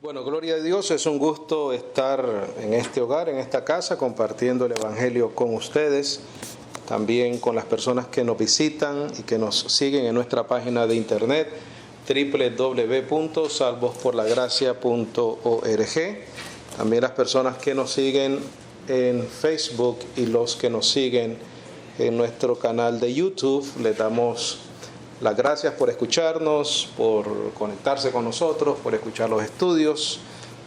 Bueno, gloria a Dios, es un gusto estar en este hogar, en esta casa, compartiendo el Evangelio con ustedes, también con las personas que nos visitan y que nos siguen en nuestra página de internet www.salvosporlagracia.org, también las personas que nos siguen en Facebook y los que nos siguen en nuestro canal de YouTube. Les damos las gracias por escucharnos, por conectarse con nosotros, por escuchar los estudios,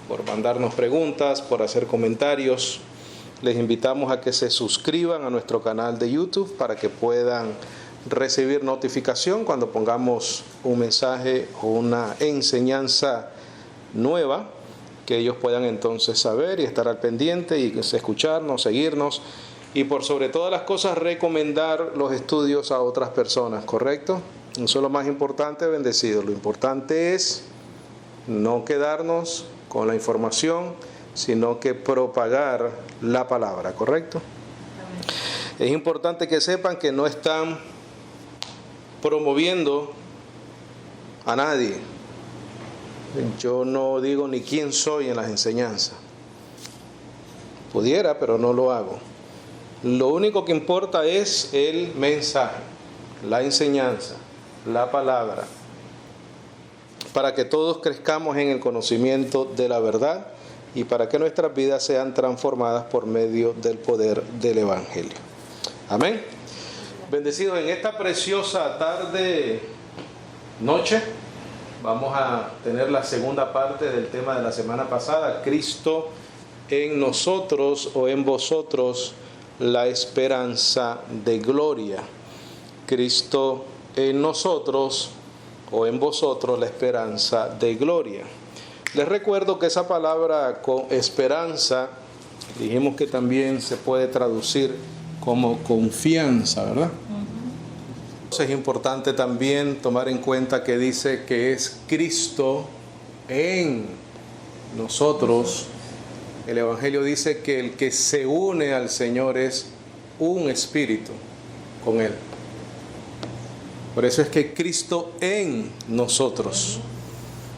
por mandarnos preguntas, por hacer comentarios. Les invitamos a que se suscriban a nuestro canal de YouTube para que puedan recibir notificación cuando pongamos un mensaje o una enseñanza nueva, que ellos puedan entonces saber y estar al pendiente y escucharnos, seguirnos y por sobre todas las cosas recomendar los estudios a otras personas, ¿correcto? Eso es lo más importante, bendecido. Lo importante es no quedarnos con la información, sino que propagar la palabra, ¿correcto? Es importante que sepan que no están promoviendo a nadie. Yo no digo ni quién soy en las enseñanzas. Pudiera, pero no lo hago. Lo único que importa es el mensaje, la enseñanza, la palabra, para que todos crezcamos en el conocimiento de la verdad y para que nuestras vidas sean transformadas por medio del poder del Evangelio. Amén. Bendecidos, en esta preciosa tarde, noche, vamos a tener la segunda parte del tema de la semana pasada, Cristo en nosotros o en vosotros, la esperanza de gloria. Cristo en nosotros o en vosotros, la esperanza de gloria. Les recuerdo que esa palabra con esperanza, dijimos que también se puede traducir como confianza, ¿verdad? Entonces es importante también tomar en cuenta que dice que es Cristo en nosotros. El Evangelio dice que el que se une al Señor es un espíritu con Él. Por eso es que Cristo en nosotros.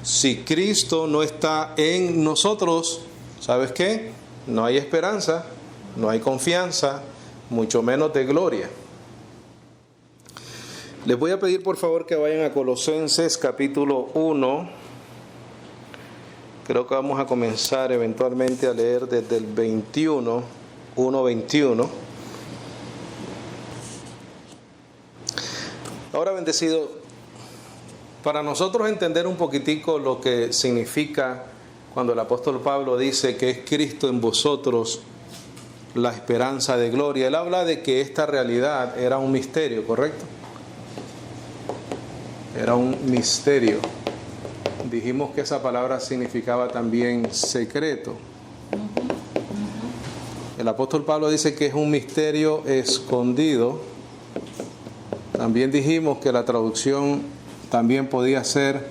Si Cristo no está en nosotros, ¿sabes qué? No hay esperanza, no hay confianza, mucho menos de gloria. Les voy a pedir por favor que vayan a Colosenses capítulo 1. Creo que vamos a comenzar eventualmente a leer desde el 1:21. Ahora, bendecido, para nosotros entender un poquitico lo que significa cuando el apóstol Pablo dice que es Cristo en vosotros la esperanza de gloria, él habla de que esta realidad era un misterio, ¿correcto? Era un misterio. Dijimos que esa palabra significaba también secreto. El apóstol Pablo dice que es un misterio escondido. También dijimos que la traducción también podía ser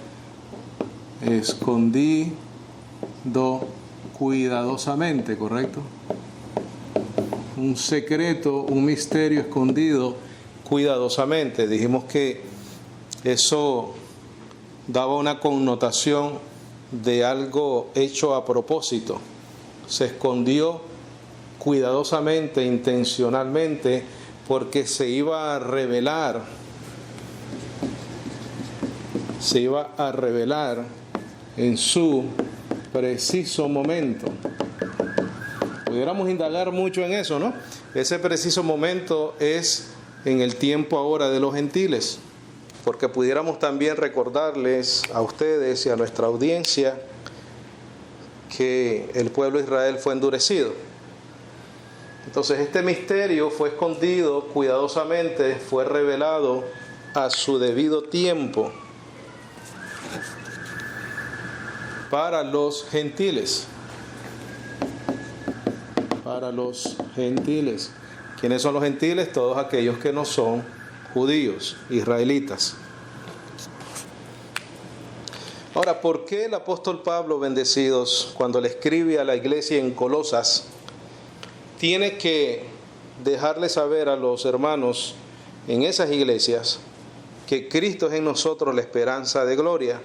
escondido cuidadosamente, ¿correcto? Un secreto, un misterio escondido cuidadosamente. Dijimos que eso daba una connotación de algo hecho a propósito. Se escondió cuidadosamente, intencionalmente, porque se iba a revelar en su preciso momento. Pudiéramos indagar mucho en eso, ¿no? Ese preciso momento es en el tiempo ahora de los gentiles, porque pudiéramos también recordarles a ustedes y a nuestra audiencia que el pueblo de Israel fue endurecido. Entonces este misterio fue escondido cuidadosamente, fue revelado a su debido tiempo para los gentiles. Para los gentiles. ¿Quiénes son los gentiles? Todos aquellos que no son judíos, israelitas. Ahora, ¿por qué el apóstol Pablo, bendecidos, cuando le escribe a la iglesia en Colosas, tiene que dejarle saber a los hermanos en esas iglesias que Cristo es en nosotros la esperanza de gloria?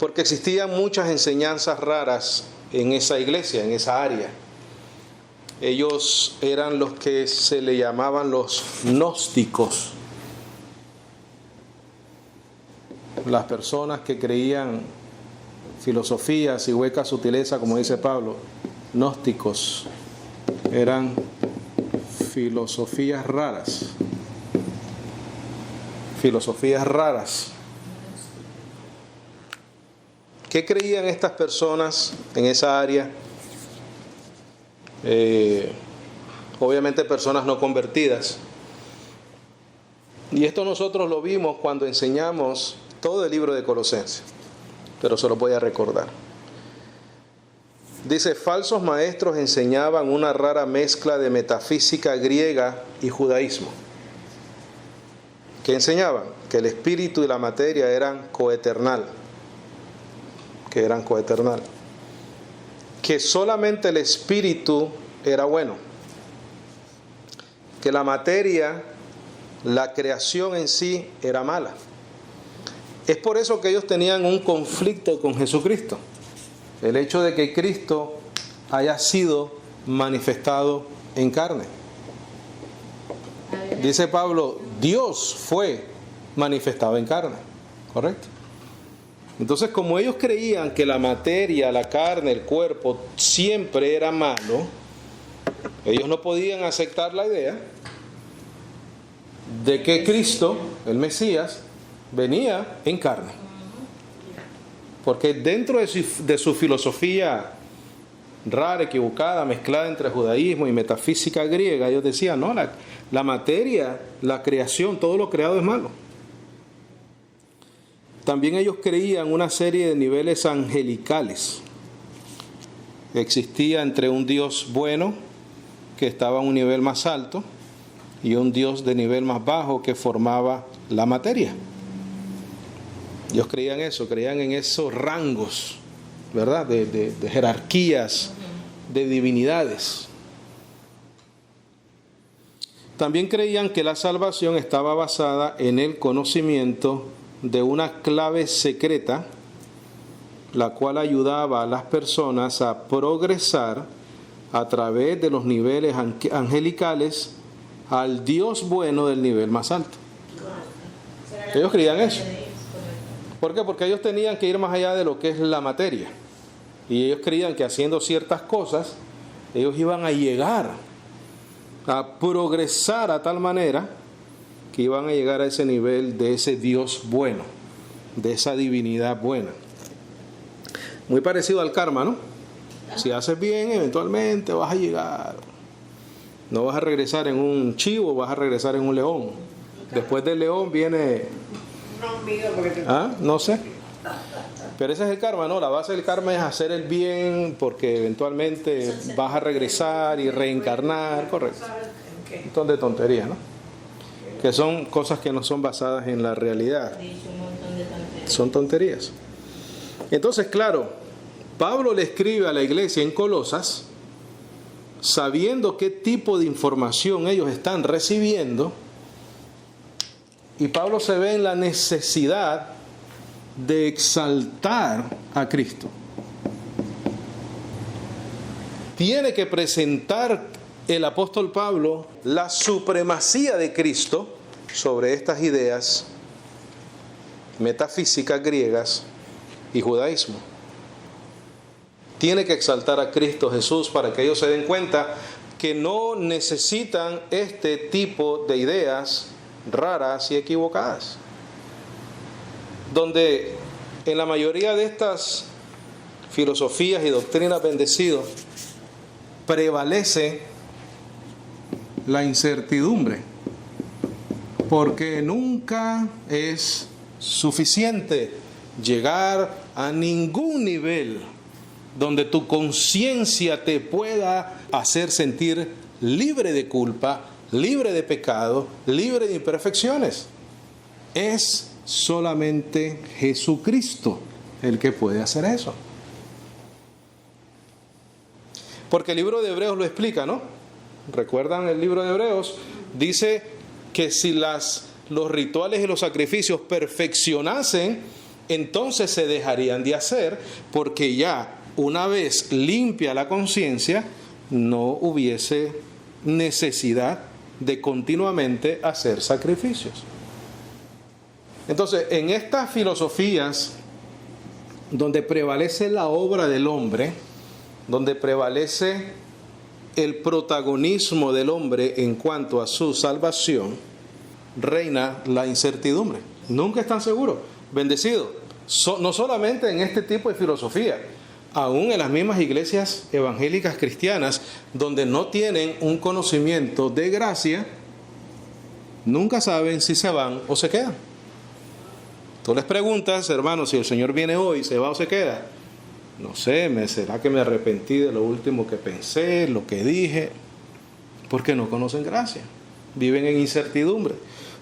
porque existían muchas enseñanzas raras en esa iglesia, en esa área. Ellos eran los que se le llamaban los gnósticos. Las personas que creían filosofías y huecas sutilezas, como dice Pablo, gnósticos, eran filosofías raras. Filosofías raras. ¿Qué creían estas personas en esa área? Obviamente personas no convertidas. Y esto nosotros lo vimos cuando enseñamos todo el libro de Colosenses, pero se lo voy a recordar. Dice, falsos maestros enseñaban una rara mezcla de metafísica griega y judaísmo. ¿Qué enseñaban? Que el espíritu y la materia eran coeternal. Que solamente el espíritu era bueno. Que la materia, la creación en sí, era mala. Es por eso que ellos tenían un conflicto con Jesucristo. El hecho de que Cristo haya sido manifestado en carne. Dice Pablo, Dios fue manifestado en carne. ¿Correcto? Entonces, como ellos creían que la materia, la carne, el cuerpo siempre era malo, ellos no podían aceptar la idea de que Cristo, el Mesías, venía en carne. Porque dentro de su filosofía rara, equivocada, mezclada entre judaísmo y metafísica griega, ellos decían, no, la materia, la creación, todo lo creado es malo. También ellos creían una serie de niveles angelicales. Existía entre un Dios bueno, que estaba a un nivel más alto, y un Dios de nivel más bajo que formaba la materia. Ellos creían eso, creían en esos rangos, ¿verdad? De jerarquías, de divinidades. También creían que la salvación estaba basada en el conocimiento de una clave secreta, la cual ayudaba a las personas a progresar a través de los niveles angelicales al Dios bueno del nivel más alto. Ellos creían eso. ¿Por qué? Porque ellos tenían que ir más allá de lo que es la materia. Y ellos creían que haciendo ciertas cosas, ellos iban a llegar a progresar a tal manera que iban a llegar a ese nivel de ese Dios bueno, de esa divinidad buena. Muy parecido al karma, ¿no? Si haces bien, eventualmente vas a llegar. No vas a regresar en un chivo, vas a regresar en un león. Después del león viene... No sé. Pero ese es el karma, ¿no? La base del karma es hacer el bien porque eventualmente vas a regresar y reencarnar, correcto. Un montón de tonterías, ¿no? Que son cosas que no son basadas en la realidad. Son tonterías. Entonces, claro, Pablo le escribe a la iglesia en Colosas, sabiendo qué tipo de información ellos están recibiendo, y Pablo se ve en la necesidad de exaltar a Cristo. Tiene que presentar el apóstol Pablo la supremacía de Cristo sobre estas ideas metafísicas griegas y judaísmo. Tiene que exaltar a Cristo Jesús para que ellos se den cuenta que no necesitan este tipo de ideas raras y equivocadas. Donde en la mayoría de estas filosofías y doctrinas bendecidos prevalece la incertidumbre, porque nunca es suficiente llegar a ningún nivel donde tu conciencia te pueda hacer sentir libre de culpa, libre de pecado, libre de imperfecciones. Es solamente Jesucristo el que puede hacer eso. Porque el libro de Hebreos lo explica, ¿no? ¿Recuerdan el libro de Hebreos? Dice que si los rituales y los sacrificios perfeccionasen entonces se dejarían de hacer, porque ya una vez limpia la conciencia, no hubiese necesidad de continuamente hacer sacrificios. Entonces, en estas filosofías donde prevalece la obra del hombre, donde prevalece el protagonismo del hombre en cuanto a su salvación, reina la incertidumbre. Nunca están seguros. Bendecido. No solamente en este tipo de filosofía, aún en las mismas iglesias evangélicas cristianas, donde no tienen un conocimiento de gracia, nunca saben si se van o se quedan. Tú les preguntas, hermano, si el Señor viene hoy, ¿se va o se queda? No sé, ¿será que me arrepentí de lo último que pensé, lo que dije? Porque no conocen gracia, viven en incertidumbre.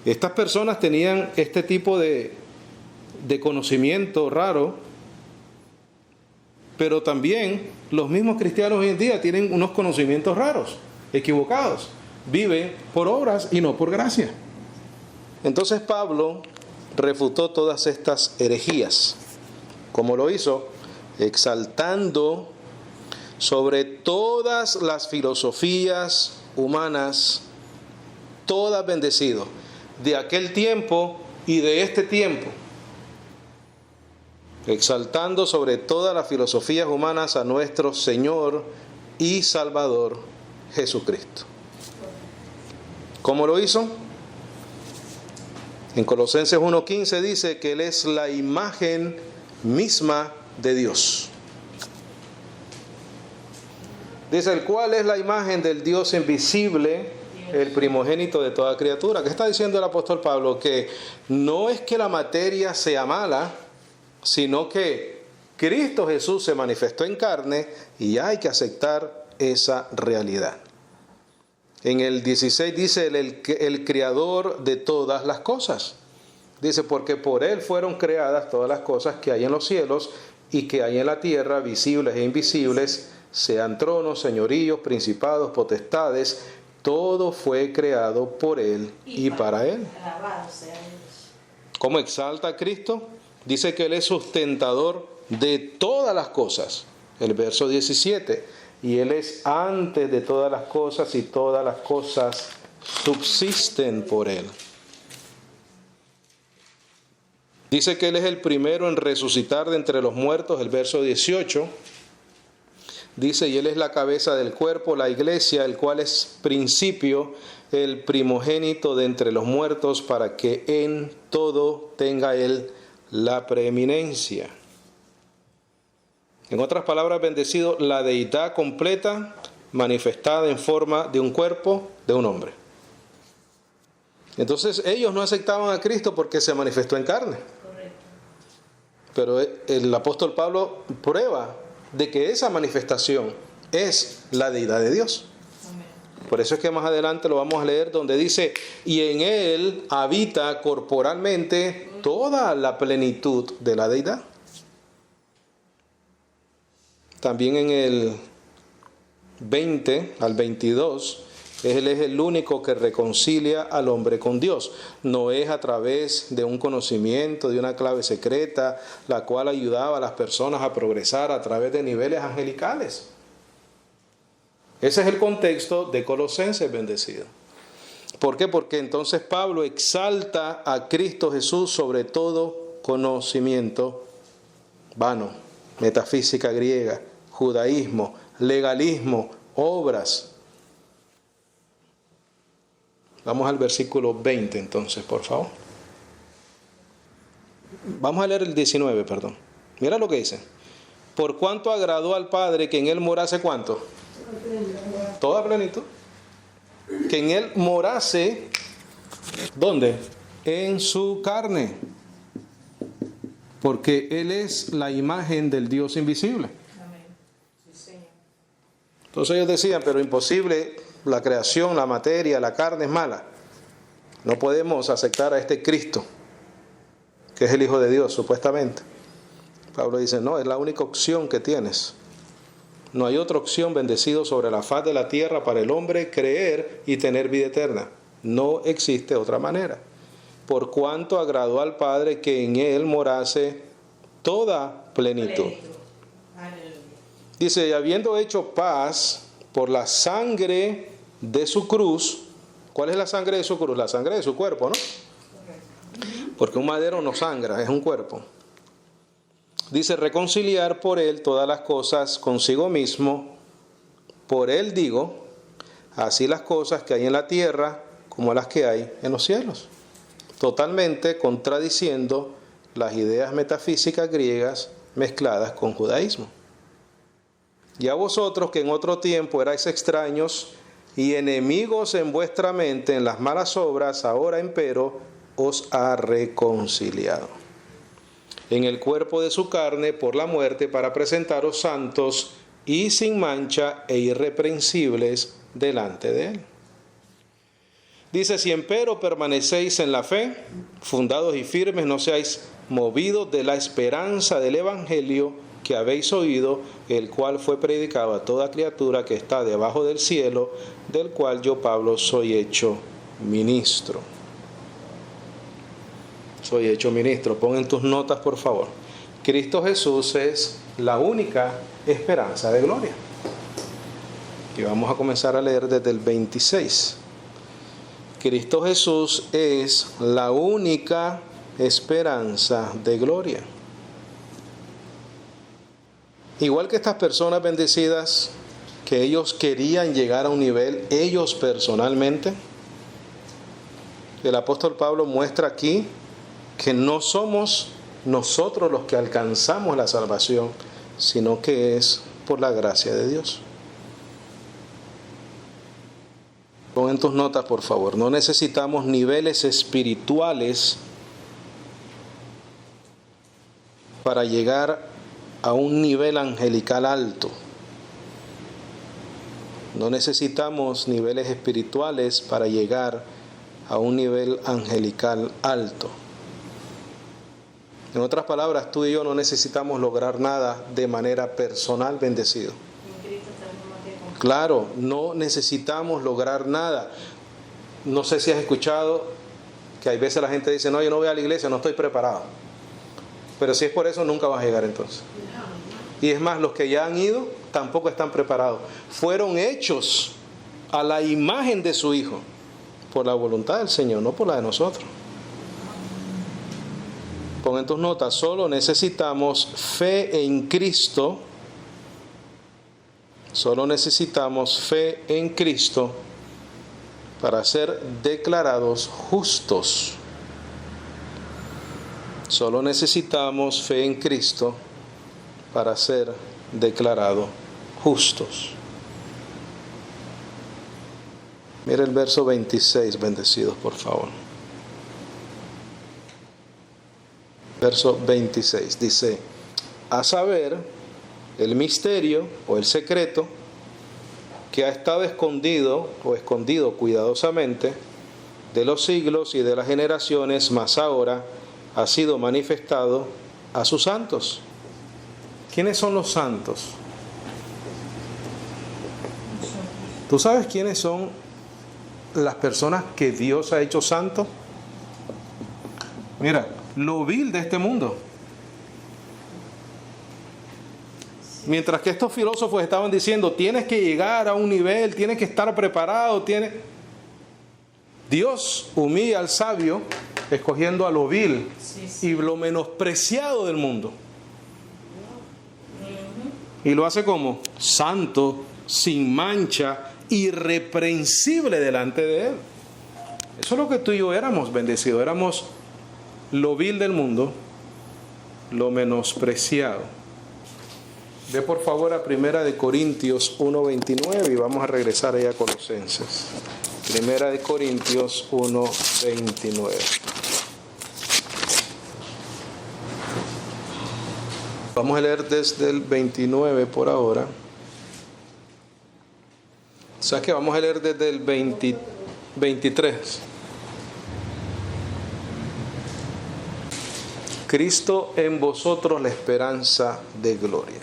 Estas personas tenían este tipo de conocimiento raro, pero también los mismos cristianos hoy en día tienen unos conocimientos raros, equivocados. Viven por obras y no por gracia. Entonces Pablo refutó todas estas herejías. ¿Cómo lo hizo? Exaltando sobre todas las filosofías humanas, todas bendecido, de aquel tiempo y de este tiempo. Exaltando sobre todas las filosofías humanas a nuestro Señor y Salvador Jesucristo. ¿Cómo lo hizo? En Colosenses 1:15 dice que Él es la imagen misma de Dios. Dice, el cual es la imagen del Dios invisible, el primogénito de toda criatura. ¿Qué está diciendo el apóstol Pablo? Que no es que la materia sea mala, sino que Cristo Jesús se manifestó en carne y hay que aceptar esa realidad. En el 16 dice el creador de todas las cosas. Dice, porque por Él fueron creadas todas las cosas que hay en los cielos y que hay en la tierra, visibles e invisibles, sean tronos, señoríos, principados, potestades, todo fue creado por Él y para Él. ¿Cómo exalta a Cristo? Dice que Él es sustentador de todas las cosas. El verso 17. Y Él es antes de todas las cosas y todas las cosas subsisten por Él. Dice que Él es el primero en resucitar de entre los muertos. El verso 18. Dice, y Él es la cabeza del cuerpo, la iglesia, el cual es principio, el primogénito de entre los muertos, para que en todo tenga Él la preeminencia. En otras palabras, bendecido, la deidad completa manifestada en forma de un cuerpo de un hombre. Entonces ellos no aceptaban a Cristo porque se manifestó en carne. Correcto. Pero el apóstol Pablo prueba de que esa manifestación es la deidad de Dios. Amén. Por eso es que más adelante lo vamos a leer donde dice, y en Él habita corporalmente toda la plenitud de la deidad. También en el 20 al 22, Él es el único que reconcilia al hombre con Dios. No es a través de un conocimiento, de una clave secreta, la cual ayudaba a las personas a progresar a través de niveles angelicales. Ese es el contexto de Colosenses, bendecido. ¿Por qué? Porque entonces Pablo exalta a Cristo Jesús sobre todo conocimiento vano, metafísica griega, judaísmo, legalismo, obras. Vamos al versículo 20 entonces, por favor. Vamos a leer el 19, perdón. Mira lo que dice. Por cuanto agradó al Padre que en Él morase, ¿cuánto? Toda plenitud. Que en Él morase, ¿dónde? En su carne. Porque Él es la imagen del Dios invisible. Entonces ellos decían, pero imposible, la creación, la materia, la carne es mala. No podemos aceptar a este Cristo, que es el Hijo de Dios, supuestamente. Pablo dice, no, es la única opción que tienes. No hay otra opción, bendecido, sobre la faz de la tierra para el hombre creer y tener vida eterna. No existe otra manera. Por cuanto agradó al Padre que en Él morase toda plenitud. Dice, y habiendo hecho paz por la sangre de su cruz. ¿Cuál es la sangre de su cruz? La sangre de su cuerpo, ¿no? Porque un madero no sangra, es un cuerpo. Dice, reconciliar por él todas las cosas consigo mismo. Por él digo, así las cosas que hay en la tierra como las que hay en los cielos. Totalmente contradiciendo las ideas metafísicas griegas mezcladas con judaísmo. Y a vosotros que en otro tiempo erais extraños y enemigos en vuestra mente en las malas obras, ahora empero os ha reconciliado en el cuerpo de su carne por la muerte, para presentaros santos y sin mancha e irreprensibles delante de él. Dice, si empero permanecéis en la fe, fundados y firmes, no seáis movidos de la esperanza del evangelio que habéis oído, el cual fue predicado a toda criatura que está debajo del cielo, del cual yo, Pablo, soy hecho ministro. Soy hecho ministro. Pon en tus notas, por favor. Cristo Jesús es la única esperanza de gloria. Y vamos a comenzar a leer desde el 26. Cristo Jesús es la única esperanza de gloria. Igual que estas personas bendecidas, que ellos querían llegar a un nivel, ellos personalmente, el apóstol Pablo muestra aquí que no somos nosotros los que alcanzamos la salvación, sino que es por la gracia de Dios. Pon en tus notas, por favor. No necesitamos niveles espirituales para llegar a un nivel angelical alto. No necesitamos niveles espirituales para llegar a un nivel angelical alto. En otras palabras, tú y yo no necesitamos lograr nada de manera personal, bendecido. Claro, no necesitamos lograr nada. No sé si has escuchado que hay veces la gente dice, no, yo no voy a la iglesia, no estoy preparado. Pero si es por eso, nunca vas a llegar entonces. Y es más, los que ya han ido tampoco están preparados. Fueron hechos a la imagen de su Hijo, por la voluntad del Señor, no por la de nosotros. Pon en tus notas, solo necesitamos fe en Cristo. Solo necesitamos fe en Cristo para ser declarados justos. Solo necesitamos fe en Cristo para ser declarados justos. Mira el verso 26, bendecidos, por favor. Verso 26 dice, a saber, el misterio o el secreto que ha estado escondido o escondido cuidadosamente de los siglos y de las generaciones, mas ahora ha sido manifestado a sus santos. ¿Quiénes son los santos? ¿Tú sabes quiénes son las personas que Dios ha hecho santos? Mira, lo vil de este mundo. Mientras que estos filósofos estaban diciendo, tienes que llegar a un nivel, tienes que estar preparado, Dios humilla al sabio escogiendo a lo vil y lo menospreciado del mundo. Y lo hace como santo, sin mancha, irreprensible delante de Él. Eso es lo que tú y yo éramos, bendecidos. Éramos lo vil del mundo, lo menospreciado. Ve por favor a 1 Corintios 1:29 y vamos a regresar allá a Colosenses. 1 Corintios 1:29. Vamos a leer desde el 29 por ahora. O sea que vamos a leer desde el 23. Cristo en vosotros, la esperanza de gloria.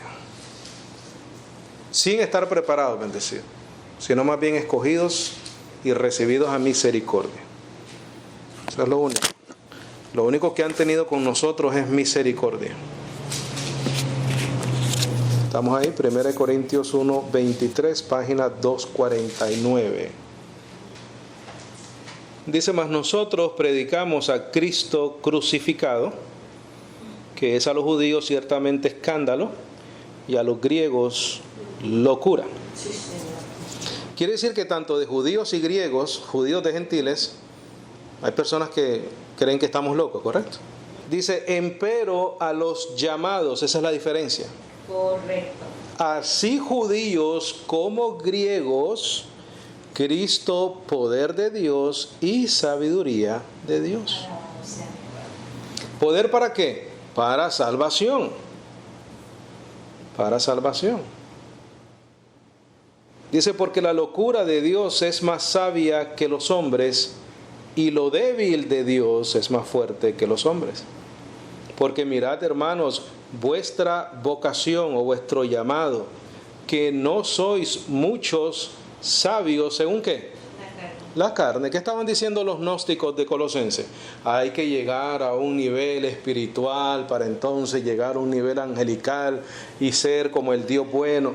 Sin estar preparados, bendecidos, sino más bien escogidos y recibidos a misericordia. Eso es lo único. Lo único que han tenido con nosotros es misericordia. Estamos ahí, 1 Corintios 1, 23, página 249. Dice, mas nosotros predicamos a Cristo crucificado, que es a los judíos ciertamente escándalo, y a los griegos locura. Sí, Señor. Quiere decir que tanto de judíos y griegos, judíos de gentiles, hay personas que creen que estamos locos, ¿correcto? Dice, empero a los llamados, esa es la diferencia. Correcto. Así judíos como griegos, Cristo, poder de Dios y sabiduría de Dios. ¿Poder para qué? Para salvación. Para salvación. Dice, porque la locura de Dios es más sabia que los hombres, y lo débil de Dios es más fuerte que los hombres. Porque mirad, hermanos, vuestra vocación o vuestro llamado, que no sois muchos sabios, ¿según qué? La carne. ¿Qué estaban diciendo los gnósticos de Colosenses? Hay que llegar a un nivel espiritual para entonces llegar a un nivel angelical y ser como el Dios bueno.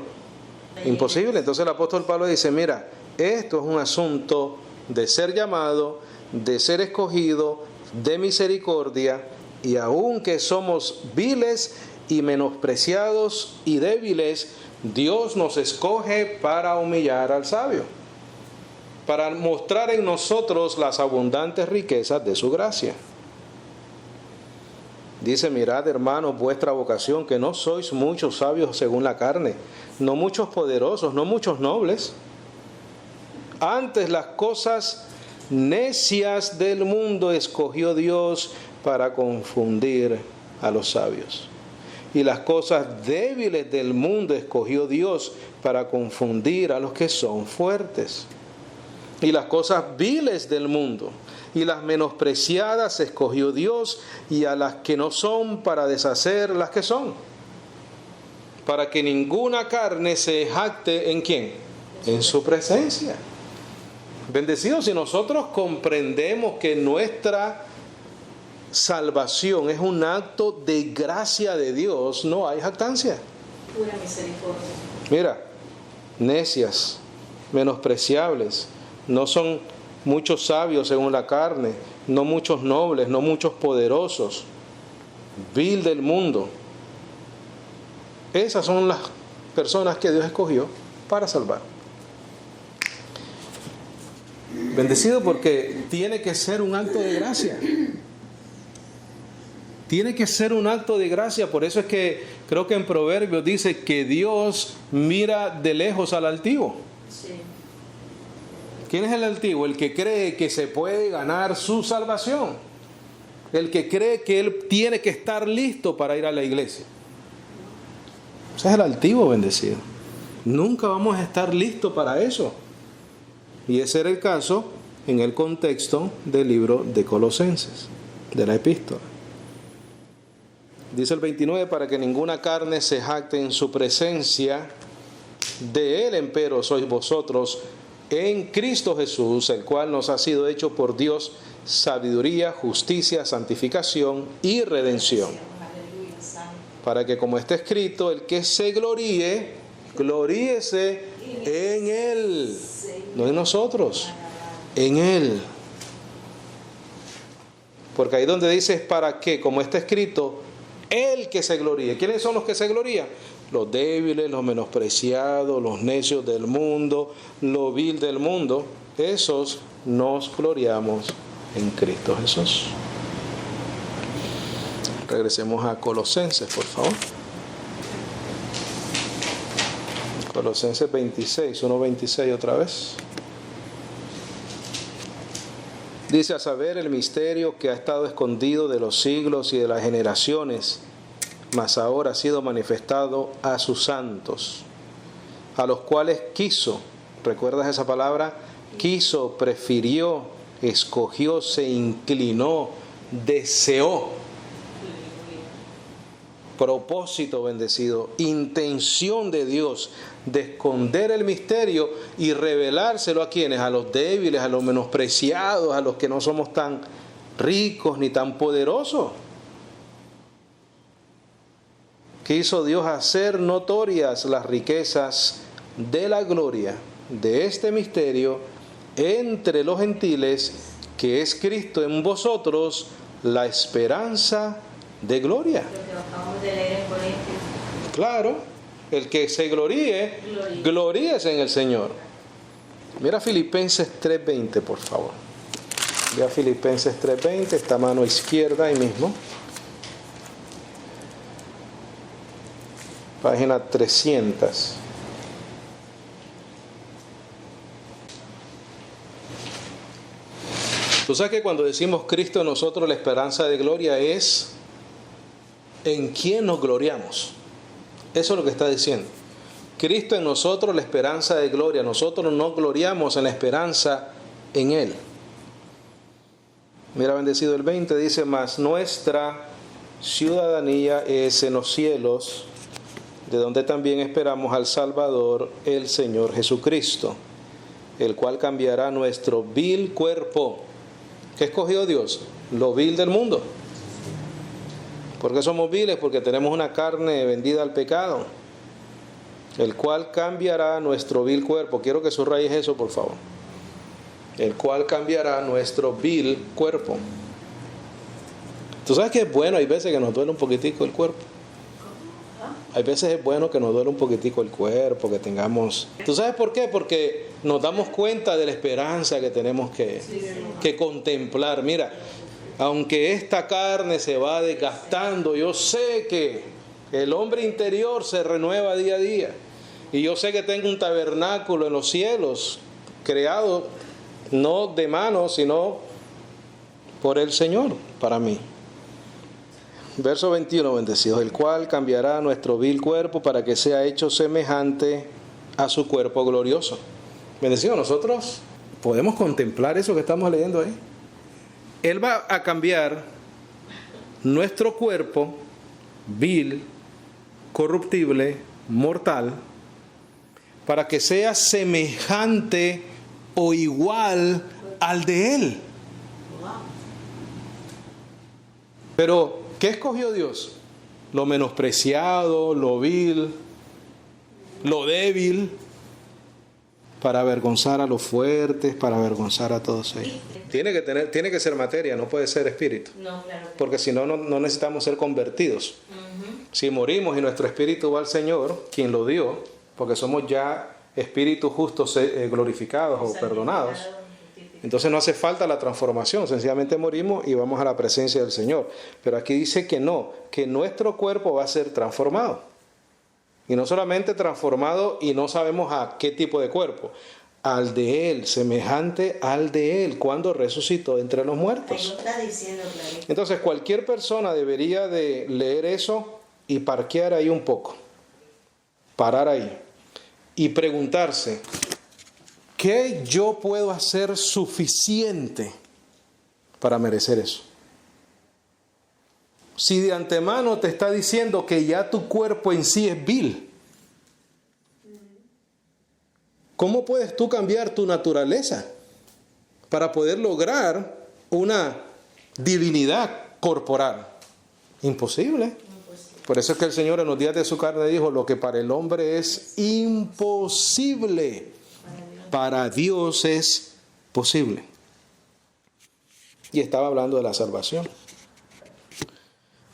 Imposible. Entonces el apóstol Pablo dice, mira, esto es un asunto de ser llamado, de ser escogido, de misericordia, y aunque somos viles y menospreciados y débiles, Dios nos escoge para humillar al sabio, para mostrar en nosotros las abundantes riquezas de su gracia. Dice, mirad, hermanos, vuestra vocación, que no sois muchos sabios según la carne, no muchos poderosos, no muchos nobles. Antes las cosas necias del mundo escogió Dios para confundir a los sabios. Y las cosas débiles del mundo escogió Dios para confundir a los que son fuertes. Y las cosas viles del mundo y las menospreciadas escogió Dios, y a las que no son para deshacer las que son, para que ninguna carne se jacte en ¿quién? En su presencia. Bendecidos, si nosotros comprendemos que nuestra salvación es un acto de gracia de Dios, no hay jactancia. Pura misericordia. Mira, necias, menospreciables, no son muchos sabios según la carne, no muchos nobles, no muchos poderosos, vil del mundo. Esas son las personas que Dios escogió para salvar. Bendecido, porque tiene que ser un acto de gracia. Tiene que ser un acto de gracia. Por eso es que creo que en Proverbios dice que Dios mira de lejos al altivo. Sí. ¿Quién es el altivo? El que cree que se puede ganar su salvación. El que cree que él tiene que estar listo para ir a la iglesia. Ese es el altivo, bendecido. Nunca vamos a estar listos para eso. Y ese era el caso en el contexto del libro de Colosenses, de la epístola. Dice el 29, para que ninguna carne se jacte en su presencia, de él empero sois vosotros en Cristo Jesús, el cual nos ha sido hecho por Dios sabiduría, justicia, santificación y redención. Para que, como está escrito, el que se gloríe, gloríese en él, no en nosotros, en él. Porque ahí donde dice, para que, como está escrito, el que se gloríe. ¿Quiénes son los que se glorían? Los débiles, los menospreciados, los necios del mundo, lo vil del mundo. Esos nos gloriamos en Cristo Jesús. Regresemos a Colosenses, por favor. Colosenses 26, 1:26 otra vez. Dice, a saber el misterio que ha estado escondido de los siglos y de las generaciones, mas ahora ha sido manifestado a sus santos, a los cuales quiso, ¿recuerdas esa palabra? Quiso, prefirió, escogió, se inclinó, deseó. Propósito, bendecido, intención de Dios de esconder el misterio y revelárselo a quienes, a los débiles, a los menospreciados, a los que no somos tan ricos ni tan poderosos. quiso Dios hacer notorias las riquezas de la gloria de este misterio entre los gentiles, que es Cristo en vosotros, la esperanza de gloria. Lo que acabamos de leer en Corintios. Claro, el que se gloríe, gloríese en el Señor. Mira Filipenses 3:20, por favor. Mira Filipenses 3:20, esta mano izquierda ahí mismo. Página 300. Tú sabes que cuando decimos Cristo en nosotros, la esperanza de gloria es en quién nos gloriamos. Eso es lo que está diciendo. Cristo en nosotros, la esperanza de gloria. Nosotros nos gloriamos en la esperanza en Él. Mira, bendecido el 20, dice: mas nuestra ciudadanía es en los cielos, de donde también esperamos al Salvador, el Señor Jesucristo, el cual cambiará nuestro vil cuerpo. ¿Qué escogió Dios? Lo vil del mundo. ¿Por qué somos viles? Porque tenemos una carne vendida al pecado, el cual cambiará nuestro vil cuerpo. Quiero que subrayes eso, por favor. El cual cambiará nuestro vil cuerpo. Tú sabes que es bueno, hay veces que nos duele un poquitico el cuerpo. Hay veces es bueno que nos duele un poquitico el cuerpo, que tengamos... ¿Tú sabes por qué? Porque nos damos cuenta de la esperanza que tenemos que contemplar. Mira, aunque esta carne se va desgastando, yo sé que el hombre interior se renueva día a día. Y yo sé que tengo un tabernáculo en los cielos, creado no de manos, sino por el Señor, para mí. Verso 21, bendecidos, el cual cambiará nuestro vil cuerpo para que sea hecho semejante a su cuerpo glorioso. Bendecidos, nosotros podemos contemplar eso que estamos leyendo ahí. Él va a cambiar nuestro cuerpo vil, corruptible, mortal, para que sea semejante o igual al de Él. Pero, ¿qué escogió Dios? Lo menospreciado, lo vil, lo débil, para avergonzar a los fuertes, para avergonzar a todos ellos. Tiene que ser materia, no puede ser espíritu. No, claro. Porque si no, no necesitamos ser convertidos. Si morimos y nuestro espíritu va al Señor, quien lo dio, porque somos ya espíritus justos glorificados o perdonados, entonces no hace falta la transformación, sencillamente morimos y vamos a la presencia del Señor. Pero aquí dice que no, que nuestro cuerpo va a ser transformado. Y no solamente transformado y no sabemos a qué tipo de cuerpo, al de Él, semejante al de Él, cuando resucitó entre los muertos. Ahí lo está diciendo clarito. Entonces cualquier persona debería de leer eso y parquear ahí un poco, parar ahí y preguntarse, ¿qué yo puedo hacer suficiente para merecer eso? Si de antemano te está diciendo que ya tu cuerpo en sí es vil, ¿cómo puedes tú cambiar tu naturaleza para poder lograr una divinidad corporal? Imposible. Por eso es que el Señor en los días de su carne dijo, lo que para el hombre es imposible, para Dios es posible. Y estaba hablando de la salvación.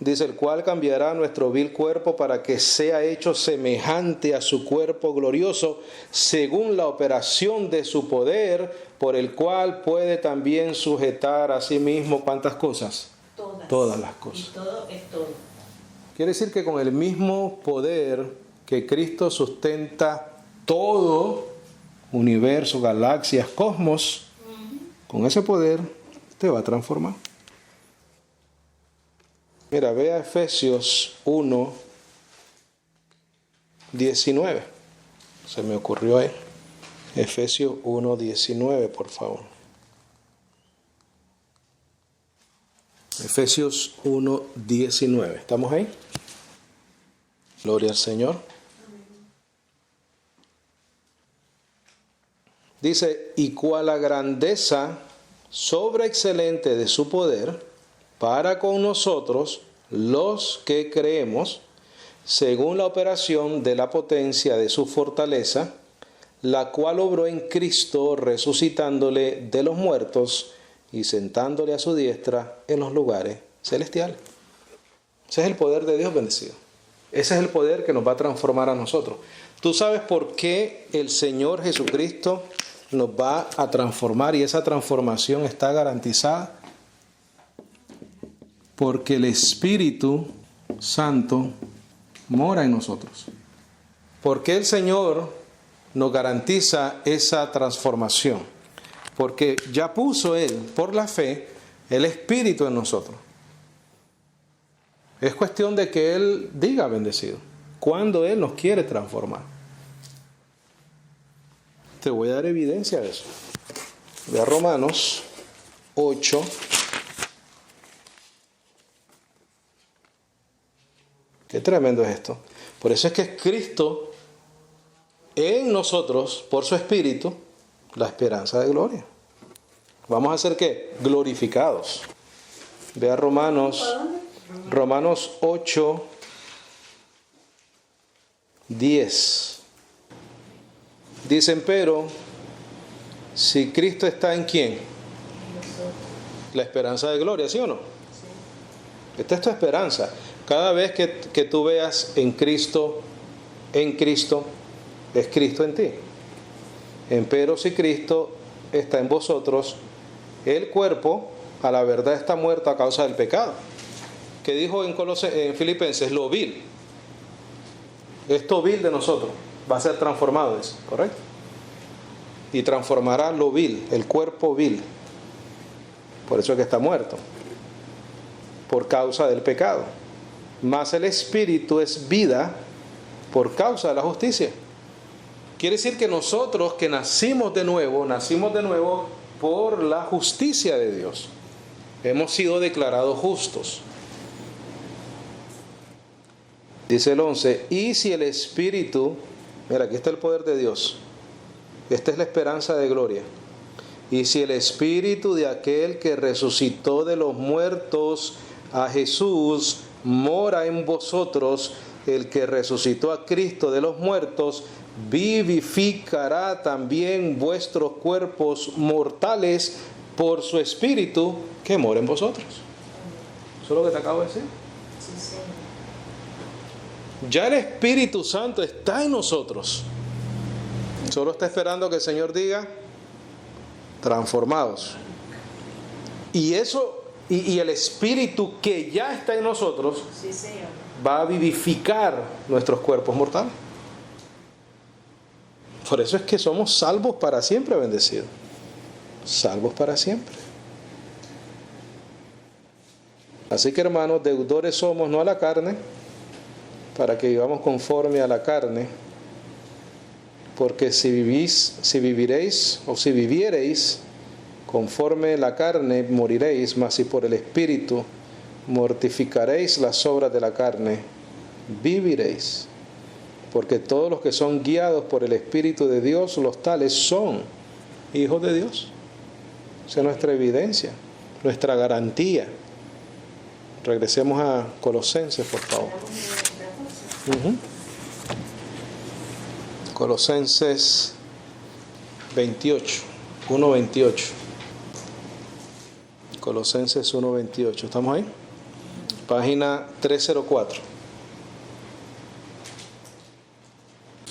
Dice, el cual cambiará nuestro vil cuerpo para que sea hecho semejante a su cuerpo glorioso, según la operación de su poder, por el cual puede también sujetar a sí mismo, ¿cuántas cosas? Todas las cosas. Y todo es todo. Quiere decir que con el mismo poder que Cristo sustenta todo, universo, galaxias, cosmos, con ese poder te va a transformar. Mira, ve a Efesios 1, 19. Se me ocurrió ahí. Efesios 1, 19, por favor. Efesios 1, 19. ¿Estamos ahí? Gloria al Señor. Dice, y cuál la grandeza sobreexcelente de su poder para con nosotros, los que creemos, según la operación de la potencia de su fortaleza, la cual obró en Cristo, resucitándole de los muertos y sentándole a su diestra en los lugares celestiales. Ese es el poder de Dios bendecido. Ese es el poder que nos va a transformar a nosotros. ¿Tú sabes por qué el Señor Jesucristo nos va a transformar y esa transformación está garantizada? Porque el Espíritu Santo mora en nosotros. ¿Por qué el Señor nos garantiza esa transformación? Porque ya puso Él, por la fe, el Espíritu en nosotros. Es cuestión de que Él diga, bendecido, cuando Él nos quiere transformar. Te voy a dar evidencia de eso. Ve a Romanos 8. Qué tremendo es esto. Por eso es que es Cristo en nosotros, por su Espíritu, la esperanza de gloria. ¿Vamos a ser qué? Glorificados. Ve a Romanos 8, 10. Dicen, pero si Cristo está en ¿quién? La esperanza de gloria, ¿sí o no? Sí. Esta es tu esperanza. Cada vez que tú veas en Cristo, es Cristo en ti. Empero si Cristo está en vosotros, el cuerpo a la verdad está muerto a causa del pecado. Que dijo en Filipenses, lo vil. Esto vil de nosotros va a ser transformado, ¿es correcto? Y transformará lo vil, el cuerpo vil. Por eso es que está muerto. Por causa del pecado. Mas el Espíritu es vida por causa de la justicia. Quiere decir que nosotros que nacimos de nuevo por la justicia de Dios. Hemos sido declarados justos. Dice el 11, y si el Espíritu, mira, aquí está el poder de Dios. Esta es la esperanza de gloria. Y si el Espíritu de aquel que resucitó de los muertos a Jesús mora en vosotros, el que resucitó a Cristo de los muertos, vivificará también vuestros cuerpos mortales por su Espíritu que mora en vosotros. ¿Eso es lo que te acabo de decir? Sí, Señor. Ya el Espíritu Santo está en nosotros. Solo está esperando que el Señor diga, transformados. Y eso, y el Espíritu que ya está en nosotros, Sí, Señor, va a vivificar nuestros cuerpos mortales. Por eso es que somos salvos para siempre, bendecidos. Salvos para siempre. Así que, hermanos, deudores somos no a la carne, para que vivamos conforme a la carne, porque si viviereis conforme la carne, moriréis, mas si por el Espíritu mortificaréis las obras de la carne, viviréis. Porque todos los que son guiados por el Espíritu de Dios, los tales son hijos de Dios. Esa es nuestra evidencia, nuestra garantía. Regresemos a Colosenses, por favor. Colosenses 28, 1:28. Colosenses 1:28. ¿Estamos ahí? Página 304.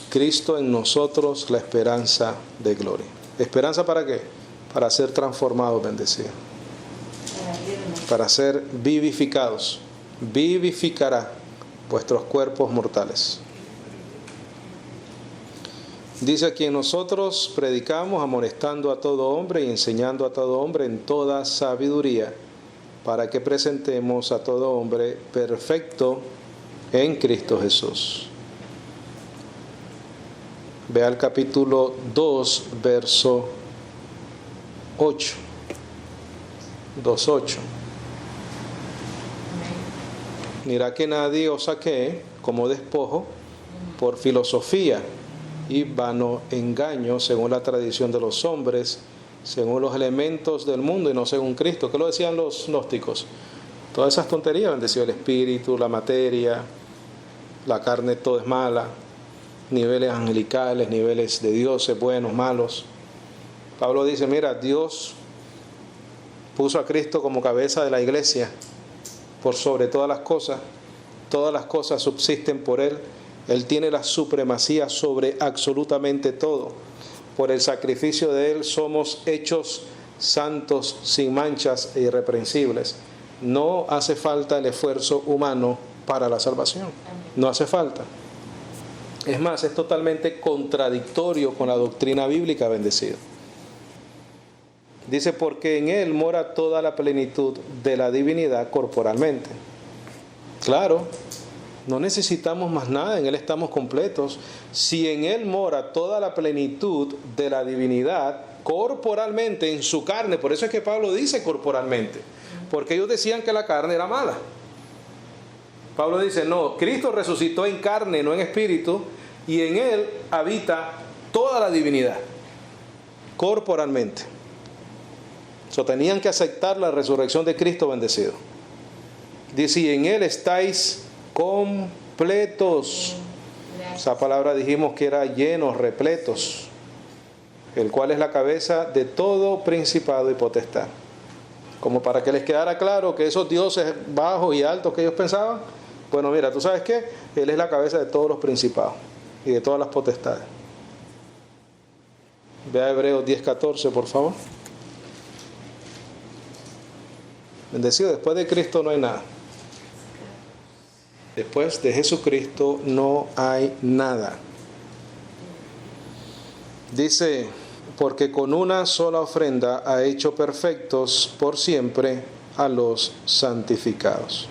Cristo en nosotros, la esperanza de gloria. ¿Esperanza para qué? Para ser transformados, bendecidos. Para ser vivificados. Vivificará vuestros cuerpos mortales. Dice aquí, en nosotros predicamos amonestando a todo hombre y enseñando a todo hombre en toda sabiduría, para que presentemos a todo hombre perfecto en Cristo Jesús. Ve al capítulo 2, verso 8. 2:8. Mira que nadie os saque como despojo por filosofía y vano engaño, según la tradición de los hombres, según los elementos del mundo y no según Cristo. ¿Qué lo decían los gnósticos? Todas esas tonterías, bendecido el espíritu, la materia, la carne todo es mala, niveles angelicales, niveles de dioses, buenos, malos. Pablo dice, mira, Dios puso a Cristo como cabeza de la iglesia por sobre todas las cosas subsisten por Él. Él tiene la supremacía sobre absolutamente todo. Por el sacrificio de Él somos hechos santos, sin manchas e irreprensibles. No hace falta el esfuerzo humano para la salvación. No hace falta. Es más, es totalmente contradictorio con la doctrina bíblica, bendecido. Dice, porque en Él mora toda la plenitud de la divinidad corporalmente. Claro, no necesitamos más nada, en Él estamos completos. Si en Él mora toda la plenitud de la divinidad corporalmente, en su carne, por eso es que Pablo dice corporalmente, porque ellos decían que la carne era mala. Pablo dice, no, Cristo resucitó en carne, no en espíritu, y en Él habita toda la divinidad, corporalmente. Tenían que aceptar la resurrección de Cristo, bendecido. Dice, y en Él estáis completos. Esa palabra dijimos que era llenos, repletos, el cual es la cabeza de todo principado y potestad. Como para que les quedara claro que esos dioses bajos y altos que ellos pensaban, bueno, mira, ¿tú sabes qué? Él es la cabeza de todos los principados y de todas las potestades. Ve a Hebreos 10:14, por favor. Bendecido, después de Cristo no hay nada. Después de Jesucristo no hay nada. Dice, porque con una sola ofrenda ha hecho perfectos por siempre a los santificados.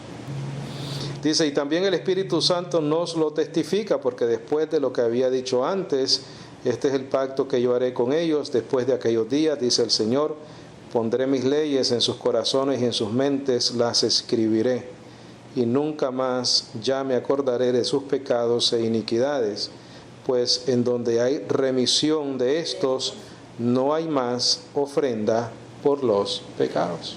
Dice, y también el Espíritu Santo nos lo testifica, porque después de lo que había dicho antes, este es el pacto que yo haré con ellos después de aquellos días, dice el Señor, pondré mis leyes en sus corazones y en sus mentes las escribiré, y nunca más ya me acordaré de sus pecados e iniquidades, pues en donde hay remisión de estos, no hay más ofrenda por los pecados.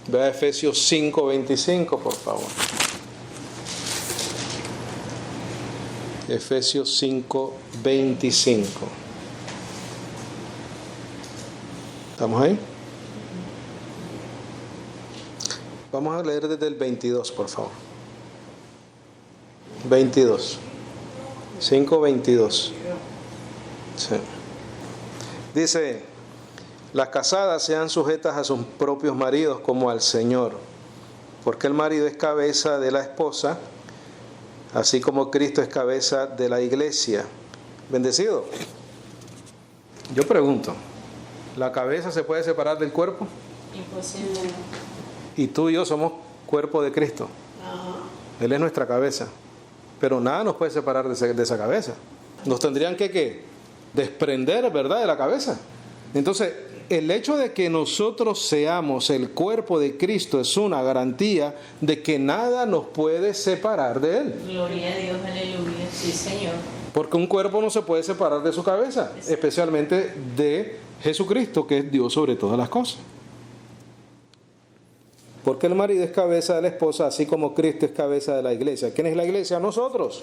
Ve a Efesios 5:25, por favor. Efesios 5:25. ¿Estamos ahí? Vamos a leer desde el 22, por favor. 22. 5:22. Sí. Dice, las casadas sean sujetas a sus propios maridos como al Señor, porque el marido es cabeza de la esposa, así como Cristo es cabeza de la iglesia. Bendecido. Yo pregunto, ¿la cabeza se puede separar del cuerpo? Imposible. Y tú y yo somos cuerpo de Cristo. Él es nuestra cabeza. Pero nada nos puede separar de esa cabeza. Nos tendrían que desprender, ¿verdad?, de la cabeza. Entonces, el hecho de que nosotros seamos el cuerpo de Cristo es una garantía de que nada nos puede separar de Él. Gloria a Dios, aleluya. Sí, Señor. Porque un cuerpo no se puede separar de su cabeza, especialmente de Jesucristo, que es Dios sobre todas las cosas. Porque el marido es cabeza de la esposa, así como Cristo es cabeza de la iglesia. ¿Quién es la iglesia? Nosotros.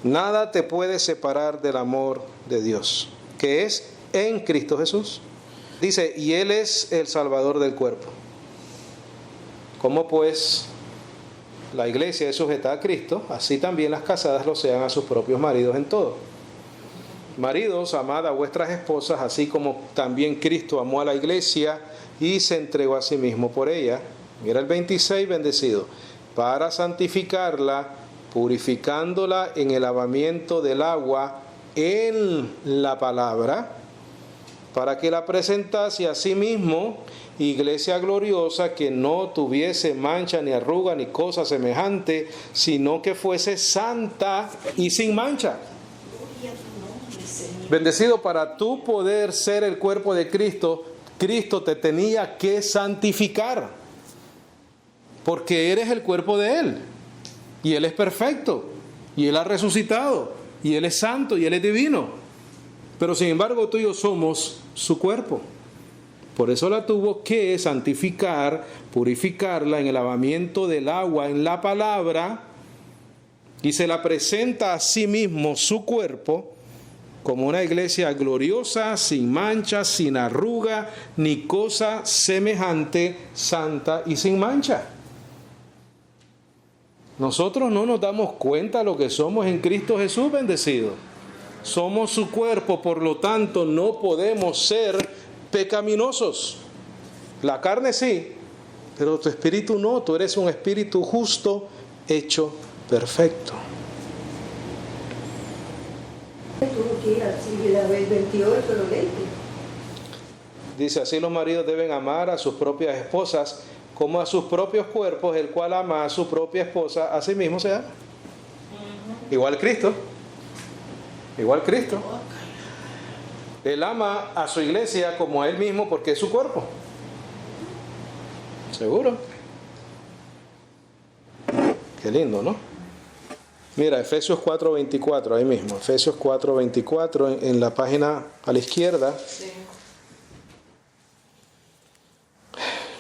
Nada te puede separar del amor de Dios, que es en Cristo Jesús. Dice, y Él es el Salvador del cuerpo. Como pues la iglesia es sujeta a Cristo, así también las casadas lo sean a sus propios maridos en todo. Maridos, amad a vuestras esposas, así como también Cristo amó a la iglesia y se entregó a sí mismo por ella. Mira el 26, bendecido. Para santificarla, purificándola en el lavamiento del agua en la palabra, para que la presentase a sí mismo iglesia gloriosa, que no tuviese mancha ni arruga ni cosa semejante, sino que fuese santa y sin mancha. Bendecido, para tú poder ser el cuerpo de Cristo, Cristo te tenía que santificar, porque eres el cuerpo de Él, y Él es perfecto, y Él ha resucitado, y Él es santo, y Él es divino. Pero sin embargo tú y yo somos su cuerpo. Por eso la tuvo que santificar, purificarla en el lavamiento del agua, en la palabra, y se la presenta a sí mismo, su cuerpo, como una iglesia gloriosa, sin mancha, sin arruga, ni cosa semejante, santa y sin mancha. Nosotros no nos damos cuenta de lo que somos en Cristo Jesús, bendecido. Somos su cuerpo, por lo tanto no podemos ser pecaminosos. La carne sí, pero tu espíritu no. Tú eres un espíritu justo, hecho perfecto. Tuvo que ir así, la vez 28 o 20. Dice, así los maridos deben amar a sus propias esposas como a sus propios cuerpos. El cual ama a su propia esposa, a sí mismo se ama. Igual Cristo. Igual Cristo. Él ama a su iglesia como a él mismo porque es su cuerpo. ¿Seguro? Qué lindo, ¿no? Mira, Efesios 4:24, ahí mismo. Efesios 4:24 en la página a la izquierda. Sí.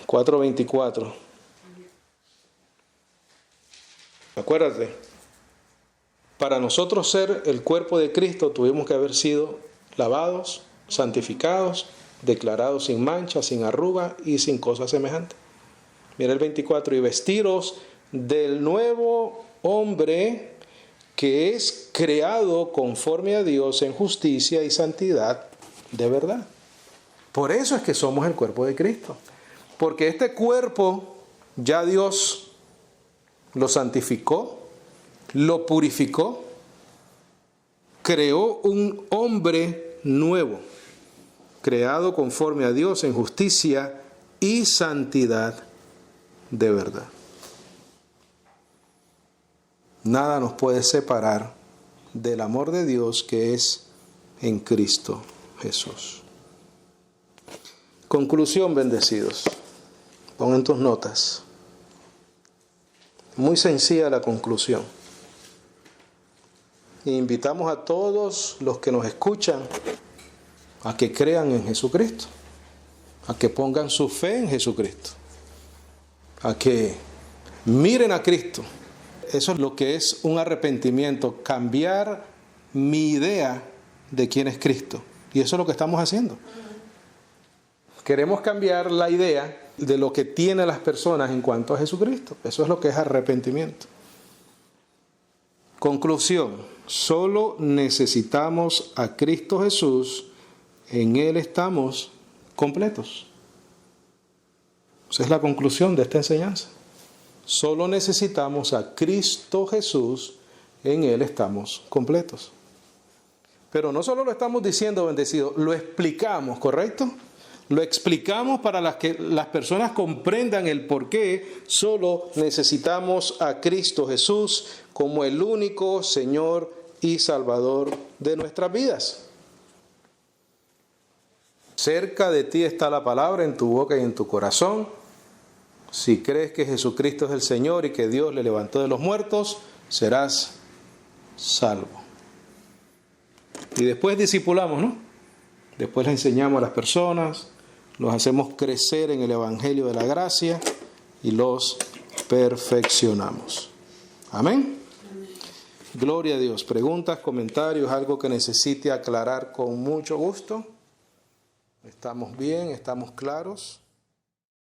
4:24. Acuérdate, para nosotros ser el cuerpo de Cristo tuvimos que haber sido lavados, santificados, declarados sin mancha, sin arruga y sin cosa semejante. Mira el 24, y vestiros del nuevo hombre que es creado conforme a Dios en justicia y santidad de verdad. Por eso es que somos el cuerpo de Cristo. Porque este cuerpo ya Dios lo santificó, lo purificó, creó un hombre nuevo, creado conforme a Dios en justicia y santidad de verdad. Nada nos puede separar del amor de Dios que es en Cristo Jesús. Conclusión, bendecidos. Pon en tus notas. Muy sencilla la conclusión. E invitamos a todos los que nos escuchan a que crean en Jesucristo, a que pongan su fe en Jesucristo, a que miren a Cristo. Eso es lo que es un arrepentimiento, cambiar mi idea de quién es Cristo. Y eso es lo que estamos haciendo. Queremos cambiar la idea de lo que tienen las personas en cuanto a Jesucristo. Eso es lo que es arrepentimiento. Conclusión, solo necesitamos a Cristo Jesús, en Él estamos completos. Esa es la conclusión de esta enseñanza. Solo necesitamos a Cristo Jesús, en Él estamos completos. Pero no solo lo estamos diciendo, bendecido, lo explicamos, ¿correcto? Lo explicamos para que las personas comprendan el por qué solo necesitamos a Cristo Jesús como el único Señor y Salvador de nuestras vidas. Cerca de ti está la palabra, en tu boca y en tu corazón. Si crees que Jesucristo es el Señor y que Dios le levantó de los muertos, serás salvo. Y después discipulamos, ¿no? Después le enseñamos a las personas, los hacemos crecer en el Evangelio de la gracia y los perfeccionamos. Amén. Gloria a Dios. Preguntas, comentarios, algo que necesite aclarar con mucho gusto. ¿Estamos bien? ¿Estamos claros?